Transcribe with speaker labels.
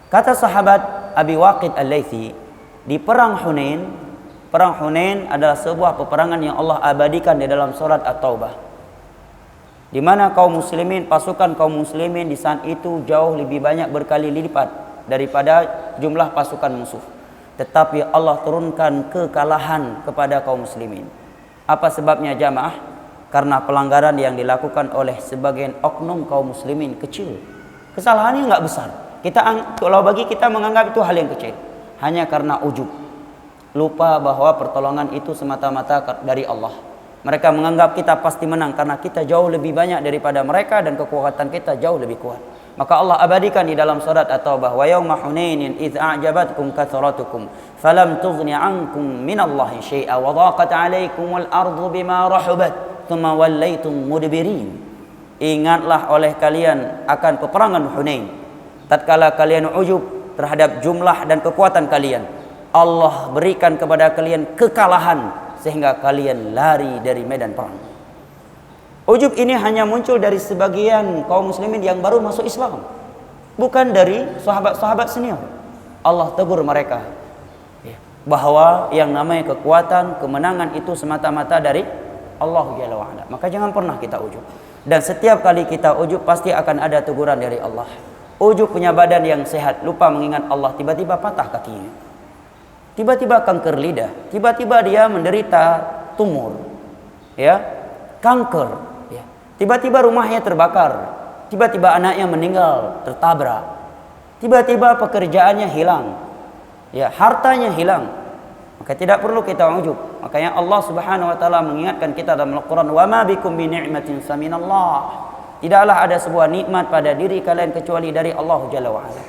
Speaker 1: Kata sahabat Abi Waqid Al-Laythi, di perang Hunain adalah sebuah peperangan yang Allah abadikan di dalam surat At-Taubah, di mana pasukan kaum muslimin di saat itu jauh lebih banyak berkali lipat daripada jumlah pasukan musuh. Tetapi Allah turunkan kekalahan kepada kaum muslimin. Apa sebabnya jamaah? Karena pelanggaran yang dilakukan oleh sebagian oknum kaum muslimin kecil. Kesalahannya nggak besar. Kalau bagi kita menganggap itu hal yang kecil. Hanya karena ujub. Lupa bahwa pertolongan itu semata-mata dari Allah. Mereka menganggap kita pasti menang karena kita jauh lebih banyak daripada mereka dan kekuatan kita jauh lebih kuat. Maka Allah abadikan di dalam surat At-Taubah, wa yauma hunainin idz a'jabatkum kathratukum falam tughni 'ankum minallahi syai'a wa dhaqat 'alaikumul ardu bima rahabat thumma wallaitum mudbirin. Ingatlah oleh kalian akan peperangan Hunain, tatkala kalian ujub terhadap jumlah dan kekuatan kalian, Allah berikan kepada kalian kekalahan sehingga kalian lari dari medan perang. Ujub ini hanya muncul dari sebagian kaum muslimin yang baru masuk Islam, bukan dari sahabat-sahabat senior. Allah tegur mereka bahwa yang namanya kekuatan, kemenangan itu semata-mata dari Allah Jalla wa'ala. Maka jangan pernah kita ujub. Dan setiap kali kita ujub pasti akan ada teguran dari Allah. Ujub punya badan yang sehat, lupa mengingat Allah, tiba-tiba patah kakinya, tiba-tiba kanker lidah, tiba-tiba dia menderita tumor, kanker, tiba-tiba rumahnya terbakar, tiba-tiba anaknya meninggal tertabrak, tiba-tiba pekerjaannya hilang, hartanya hilang. Maka tidak perlu kita ujub. Makanya Allah Subhanahu wa taala mengingatkan kita dalam Al-Qur'an, "Wa ma bikum min ni'matin faminallah." Tidaklah ada sebuah nikmat pada diri kalian kecuali dari Allah Jalla wa ala.